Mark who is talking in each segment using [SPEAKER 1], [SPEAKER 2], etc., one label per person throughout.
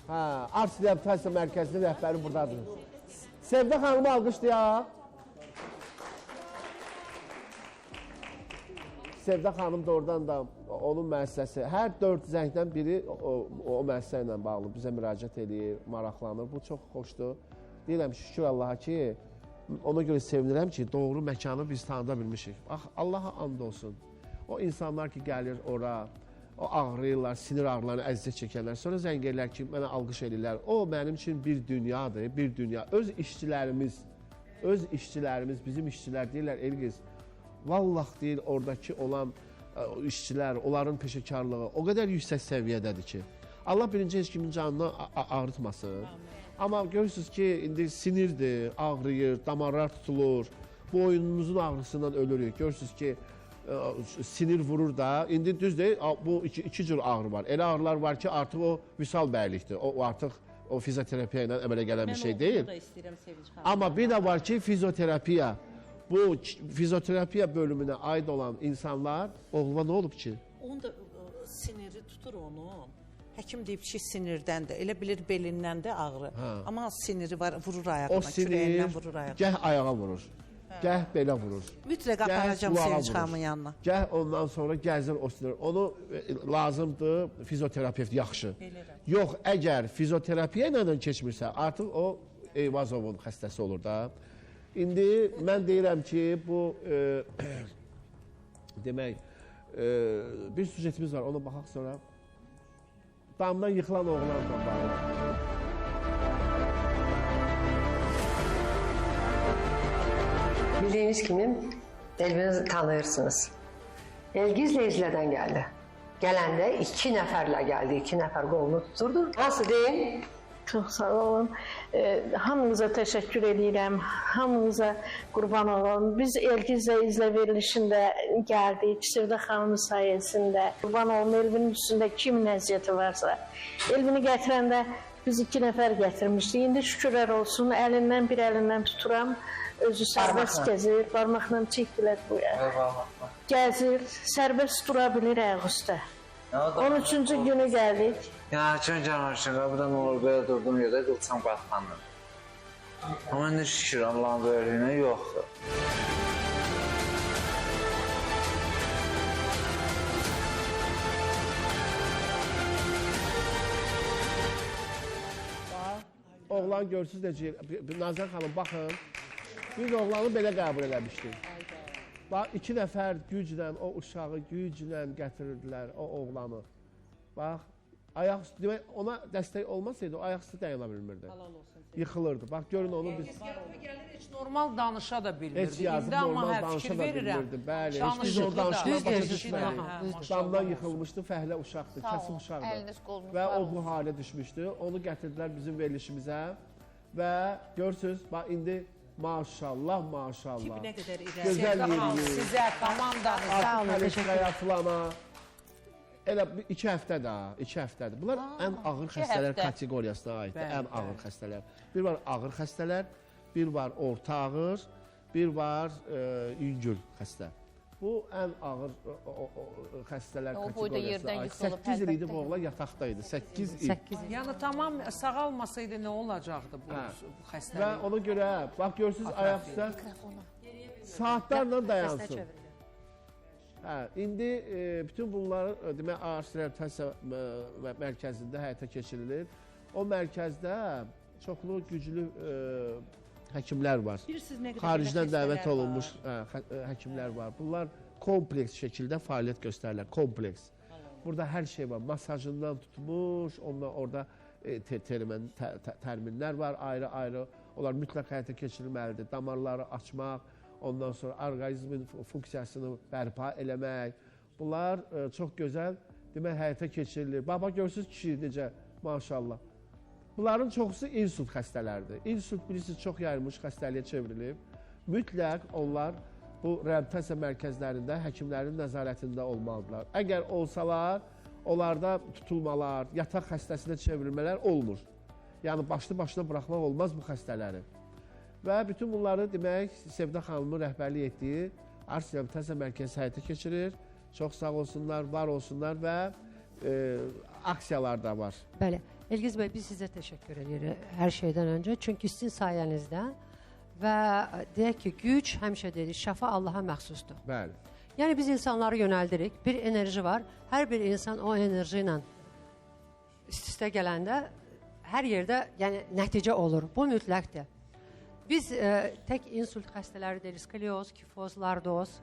[SPEAKER 1] Ars Reabilitasiya Mərkəzinin rəhbəri buradadır. Sevdə xanımı alqışlayaq. Sevdə xanım da oradan da onun müəssisəsi. Hər 4 zəngdən biri o müəssisə ilə bağlı bizə müraciət edir, maraqlanır. Bu çox xoşdur. Deyirəm, şükür Allaha ki, ona görə sevinirəm ki, doğru məkanı biz tanıda bilmişik. Allaha and olsun. O insanlar ki, gəlir ora, o ağrıyırlar, sinir ağrılarını əziyyət çəkənlər, sonra zəng edirlər ki, mənə alqış edirlər. O, mənim üçün bir dünyadır, bir dünya. Öz işçilərimiz, bizim işçilər deyirlər, Elgiz, vallah deyir, oradakı olan işçilər, onların peşəkarlığı o qədər yüksək səviyyədədir ki, Allah birinci heç kimin canını ağrıtmasın. Amma görürsünüz ki, indi sinirdir, ağrıyır, damarlar tutulur, boynunuzun ağrısından ölürük. Görürsünüz ki, sinir vurur da, indi düz deyil, bu iki cür ağrı var. Elə ağrılar var ki, artıq o vüsal bəylikdir. O artıq o fizioterapiya ilə əmələ gələn bir şey deyil. Amma bir də var ki, fizioterapiya. Bu fizioterapiya bölümünə aid olan insanlar, oğluma nə olub ki?
[SPEAKER 2] Onun da siniri tutur onu. Həkim deyib ki, sinirdəndir. Elə bilir belindən də ağrı. Amma siniri var, vurur ayağına, kürəyindən vurur ayağına.
[SPEAKER 1] Gəh ayağa vurur, gəh belə vurur.
[SPEAKER 2] Mütləq aparacam Sevinç xanımın yanına.
[SPEAKER 1] Gəh ondan sonra gəzir o sinir. Onu lazımdır fizioterapevt, yaxşı. Yox, əgər fizioterapiya ilə keçmirsə, artıq o Eyvazovun xəstəsi olur da. İndi mən deyirəm ki, bu demək, bir sujetimiz var, ona baxaq sonra. Damdan yıxılan oğlanla bağlı.
[SPEAKER 3] Bildiyiniz kimi Elvini tanıyırsınız. Elgiz Leycilədən gəldi. Gələndə 2 nəfərlə gəldi, 2 nəfər qolunu tuturdu. Nasıl deyim?
[SPEAKER 4] Çox sağ olun. Hamınıza təşəkkür edirəm. Hamınıza qurban olun. Biz Elgizlə izlə verilişində gəldik. Sevdə xanımın sayəsində. Qurban olun, Elvinin üstündə kimin əziyyəti varsa. Elvini gətirəndə biz 2 nəfər gətirmişdik. İndi şükürlər olsun, əlindən bir əlindən tuturam. Özü sərbəst gəzir, barmaqla çəkdilər bu ya. Gəzir, sərbəst dura bilir ayaq üstə. 13-cü günü gəldik.
[SPEAKER 5] Ya çön gəlmişsin, qapıdan olur, belə durduğum yerdə qılçam qatlandım. Amma indi şükür, Allah'ın böyürlüyünə yoxdur.
[SPEAKER 1] Oğlan görürsünüz necə, Nazan xanım baxın, biz oğlanı belə qəbul eləmişdik. Bax, 2 nəfər güclə, o uşağı güclə gətirirdilər, o oğlanı. Bax, ayaq üstü, demək, ona dəstək olmasaydı, o ayaq üstü dayana bilmirdi. Yıxılırdı. Bax, görün onu biz...
[SPEAKER 6] Heç normal danışa da bilmirdi.
[SPEAKER 1] Heç yazıb normal danışa da bilmirdi. Bəli, heç biz o danışına başa düşmədik. Damdan yıxılmışdı, fəhlə uşaqdır, kəsim uşaqdır. Və o bu halə düşmüşdü. Onu gətirdilər bizim verilişimizə. Və görürsünüz, bax, indi maşallah, maşallah.
[SPEAKER 2] Nə qədər
[SPEAKER 1] Gözəl yeriyi.
[SPEAKER 6] Sizə, komandanıza.
[SPEAKER 1] Artıq kalestraya atılama. Elə 2 həftədir, 2 həftədir. Bunlar ən ağır xəstələr kateqoriyasına aiddir, ən ağır xəstələr. Bir var ağır xəstələr, bir var orta ağır, bir var yüngül xəstə. Bu ən ağır xəstələr kateqoriyasına aid. 8 il idi bu oğlan yataqdaydı, 8 il.
[SPEAKER 6] Yəni tamam sağalmasaydı nə olacaqdı bu xəstəlik?
[SPEAKER 1] Və ona görə, bax görürsünüz ayaq üstə saatlarla dayansın. İndi bütün bunlar demək, Ars Reabilitasiya Mərkəzində həyata keçirilir. O mərkəzdə çoxlu güclü həkimlər var. Xaricdən dəvət olunmuş həkimlər var. Bunlar kompleks şəkildə fəaliyyət göstərirlər, kompleks. Burada hər şey var, masajından tutmuş, orada terminlər var, ayrı-ayrı. Onlar mütləq həyata keçirilməlidir. Damarları açmaq, ondan sonra orqanizmin funksiyasını bərpa eləmək. Bunlar çox gözəl, demək, həyata keçirilir. Baba, görürsünüz kişi necə, maşallah. Bunların çoxusu insult xəstələrdir. İnsult bilirsiniz, çox yayılmış xəstəliyə çevrilib. Mütləq onlar bu reabilitasiya mərkəzlərində həkimlərin nəzarətində olmalıdırlar. Əgər olsalar, onlarda tutulmalar, yataq xəstəsinə çevrilmələr olmur. Yəni, başlı-başına buraxmaq olmaz bu xəstələri. Və bütün bunları demək, Sevdə xanımın rəhbərlik etdiyi Ars Reabilitasiya Mərkəzi həyata keçirir. Çox sağ olsunlar, var olsunlar və aksiyalar da var.
[SPEAKER 7] Bəli. Elgiz Bey, biz sizə təşəkkür edirik hər şeydən öncə. Çünki sizin sayənizdə və deyək ki, güc, həmişə deyirik, şəfa Allaha məxsusdur.
[SPEAKER 1] Bəli.
[SPEAKER 7] Yəni biz insanları yönəldirik, bir enerji var. Hər bir insan o enerji ilə üst-üstə gələndə hər yerdə yəni, nəticə olur. Bu mütləqdir. Biz tək insult xəstələri deyirik, skolioz, kifoz, lardoz,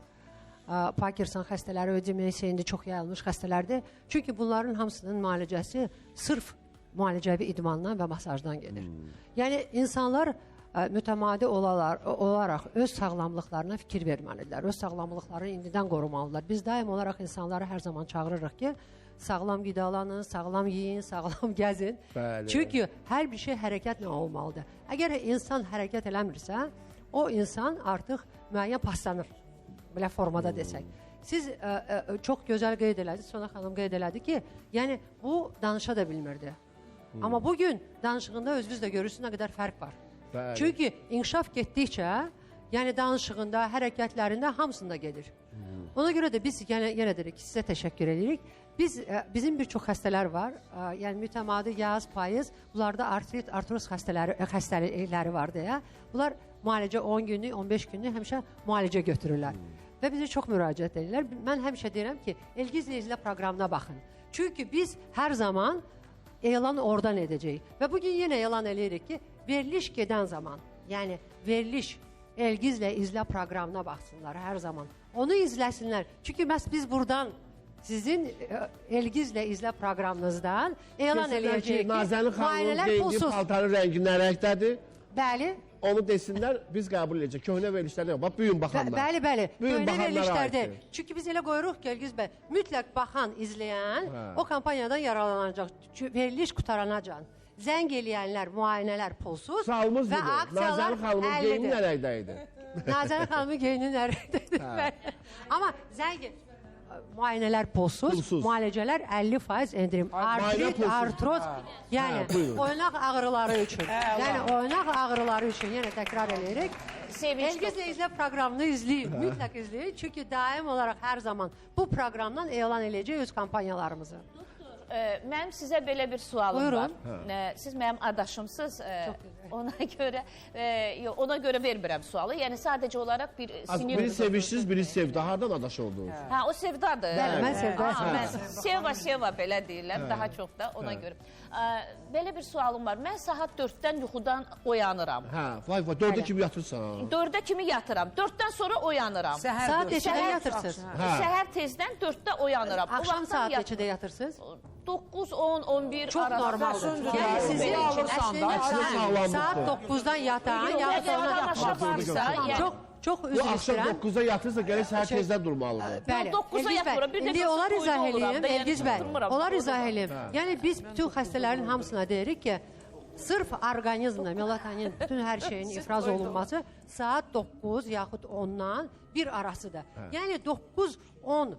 [SPEAKER 7] Parkinson xəstələri, demensiya indi çox yayılmış xəstələrdir. Çünki bunların hamısının müalicəsi sırf müalicəvi idmandan və masajdan gedir. Yəni insanlar mütəmadi olaraq öz sağlamlıqlarına fikir verməlidirlər. Öz sağlamlıqlarını indidən qorumalıdırlar. Biz daim olaraq insanları hər zaman çağırırıq ki, sağlam qidalanın, sağlam yeyin, sağlam gəzin.
[SPEAKER 1] Bəli.
[SPEAKER 7] Çünki hər bir şey hərəkətlə olmalıdır. Əgər insan hərəkət eləmirsə, o insan artıq müəyyən paslanır. Belə formada desək. Siz çox gözəl qeyd elədiniz, Sona xanım qeyd elədi ki, yəni bu danışa da bilmirdi. Amma bugün danışığında özünüz də görürsünüz nə qədər fərq var.
[SPEAKER 1] Bəli.
[SPEAKER 7] Çünki inkişaf getdikcə, yəni danışığında, hərəkətlərində hamısında gedir. Ona görə də biz yenə dedik ki, sizə təşəkkür edirik. Bizim bir çox xəstələr var, yəni mütəmadi yaz, payız, bunlarda artrit, artroz xəstəlikləri var deyə. Bunlar müalicə 10 günlük, 15 günlük həmişə müalicə götürürlər. Və bizə çox müraciət edirlər. Mən həmişə deyirəm ki, Elgizlə izlə proqramına baxın. Çünki biz hər zaman elan oradan edəcəyik. Və bugün yenə elan edirik ki, veriliş gedən zaman, yəni veriliş Elgizlə izlə proqramına baxsınlar hər zaman. Onu izləsinlər. Çünki biz buradan sizin Elgizlə izlə proqramınızdan elan eləyəcəyik ki,
[SPEAKER 1] Nazənin xanımın geyindiyi paltarın rəngi nə rəngdədir?
[SPEAKER 7] Bəli.
[SPEAKER 1] Onu desinlər, biz qəbul edəcək. Köhnə verilişlərdə yox. Bax, bugün baxanlar.
[SPEAKER 7] Bəli.
[SPEAKER 1] Bugün
[SPEAKER 7] Köhnə verilişlərdə.
[SPEAKER 1] aiddir.
[SPEAKER 7] Çünki biz elə qoyuruq ki, Elgiz bəy, mütləq baxan, izləyən o kampaniyadan yararlanacaq. Veriliş qutaranacan. Zəng eləyənlər, müayinələr pulsuz
[SPEAKER 1] Sualımız
[SPEAKER 7] və
[SPEAKER 1] budur.
[SPEAKER 7] aksiyalar
[SPEAKER 1] Nazənin xanımın geyini nə rəngdə idi?
[SPEAKER 7] Nazənin xanımın geyini nə rəngdə idi? Amma zəng müayinələr pulsuz, müalicələr 50% endirim. Artrit, artroz, yəni oynaq ağrıları üçün. Yəni oynaq ağrıları üçün yenə təkrar edirik. Elgizlə izlə proqramını izləyin, mütləq izləyin. Çünki daim olaraq hər zaman bu proqramdan elan edəcək öz kampaniyalarımızı.
[SPEAKER 8] Mənim sizə belə bir sualım var. Siz mənim adaşımsınız. Ona görə vermirəm sualı. Yəni sadəcə olaraq bir sinir...
[SPEAKER 1] Biri sevişsiz, biri sevda. Hardan adaş oldunuz?
[SPEAKER 8] Hə, o sevdadır.
[SPEAKER 7] Bəli, mən sevda.
[SPEAKER 8] Seva belə deyirlər, daha çox da ona görə. Belə bir sualım var. Mən saat 4-dən yuxudan oyanıram.
[SPEAKER 1] Hə, vay, 4-də kimi yatırsan?
[SPEAKER 8] 4-də kimi yatıram. 4-dən sonra oyanıram.
[SPEAKER 7] Saat neçədə yatırsınız?
[SPEAKER 8] Səhər tezdən 4-də oyanıram.
[SPEAKER 7] Axşam saat neçədə yatırsınız?
[SPEAKER 8] 9, 10, 11
[SPEAKER 7] çox normaldır. Yəni sizin üçün əslində saat 9-dan yatan, yaxud ona çox üzr istəyirəm.
[SPEAKER 1] Axşam 9-da yatırsa gələk səhər tezdən durmalıdır.
[SPEAKER 7] Bəli, Elgiz bəy, indi onlar izah eləyim, Elgiz bəy, onlar izah eləyim. Yəni biz bütün xəstələrin hamısına deyirik ki, sırf orqanizmdə melatonin, bütün hər şeyin ifraz olunması saat 9 yaxud 10-dan 1 arasıdır. Yəni 9, 10,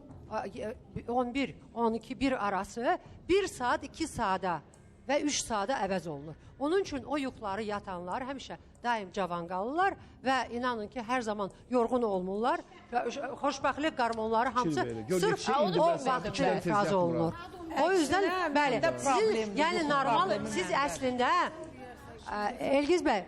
[SPEAKER 7] 11, 12, 1 arası 1 saat 2 saata və 3 saata əvəz olunur. Onun üçün o yuxuları yatanlar həmişə daim cavan qalırlar və inanın ki, hər zaman yorğun olmurlar və xoşbəxtlik hormonları hamısı sırf o vaxtda ifraz olunur. O yüzden, bəli, sizin, yəni normal, siz əslində, Elgiz bəy,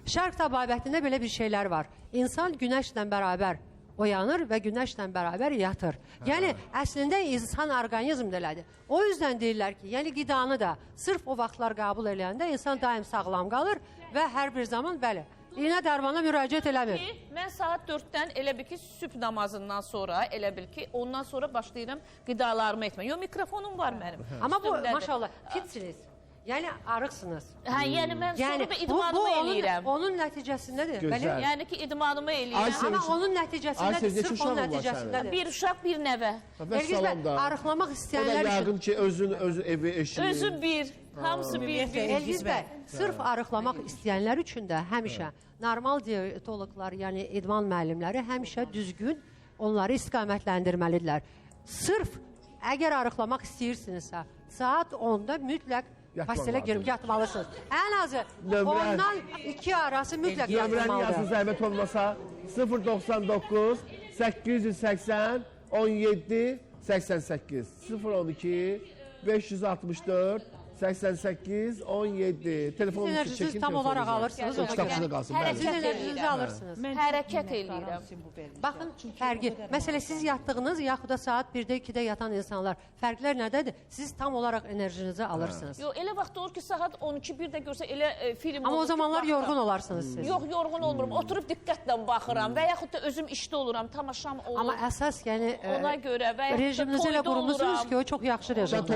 [SPEAKER 7] şərq təbabətində belə bir şeylər var. İnsan günəşlə bərabər oyanır və günəşlə bərabər yatır. Yəni, əslində insan orqanizm delədir. O yüzden deyirlər ki, yəni qidanı da sırf o vaxtlar qəbul eləyəndə insan daim sağlam qalır və hər bir zaman, bəli, iynə dərmana müraciət eləmir.
[SPEAKER 8] Mən saat 4-dən elə bil ki, sübh namazından sonra, elə bil ki, ondan sonra başlayıram qidalarımı etmə. Yox, mikrofonum var mənim.
[SPEAKER 7] Amma bu, maşallah, fitsiniz. Yəni, arıqsınız.
[SPEAKER 8] Hə, yəni mən sonra da idmanımı eləyirəm.
[SPEAKER 7] Onun nəticəsindədir.
[SPEAKER 1] Gözəl.
[SPEAKER 8] Yəni ki, idmanımı eləyirəm.
[SPEAKER 7] Amma onun nəticəsindədir, sırf onun nəticəsindədir.
[SPEAKER 8] Bir uşaq, bir nəvə.
[SPEAKER 7] Elgiz bəy, arıqlamaq istəyənlər üçün...
[SPEAKER 1] O da yəqin ki, özün evi, eşini...
[SPEAKER 8] Özü bir, hamısı bir.
[SPEAKER 7] Elgiz bəy, sırf arıqlamaq istəyənlər üçün də həmişə normal diyetologlar, yəni idman müəllimləri həmişə düzgün onları istiqamətləndirməlidirlər. Sırf əgər arıqlamaq istəyirsinizsə, saat 10-da mütləq fasilə girib yatmalısınız. Ən azı 10-dan 2 arası mütləq yatmalıdır.
[SPEAKER 1] Nömrəni yazın, zəhmət olmasa 099 880 17 88 012 564 88 17 telefonumuzu
[SPEAKER 7] enerjinizi
[SPEAKER 1] çekin.
[SPEAKER 7] tam olaraq alırsınız.
[SPEAKER 1] O kitabçıda qalsın.
[SPEAKER 7] Siz enerjinizi alırsınız.
[SPEAKER 8] Hərəkət eləyirəm.
[SPEAKER 7] Baxın, fərqi. Məsələ siz yatdığınız, yaxud da saat 1-də, 2-də yatan insanlar. Fərqlər nədədir? Siz tam olaraq enerjinizi alırsınız.
[SPEAKER 8] Yox, elə vaxt olur ki, saat 12-1-də görsə elə film olur.
[SPEAKER 7] Amma o zamanlar yorğun olarsınız siz.
[SPEAKER 8] Yox, yorğun olmuram. Oturub diqqətlə baxıram və yaxud da özüm işdə oluram, tamaşam olur.
[SPEAKER 7] Amma əsas, yəni
[SPEAKER 8] ona görə və yaxud da
[SPEAKER 7] rejiminizi elə
[SPEAKER 8] toyda
[SPEAKER 7] qurmuşsunuz
[SPEAKER 8] oluram.
[SPEAKER 7] ki, o çox yaxşı rejimdir.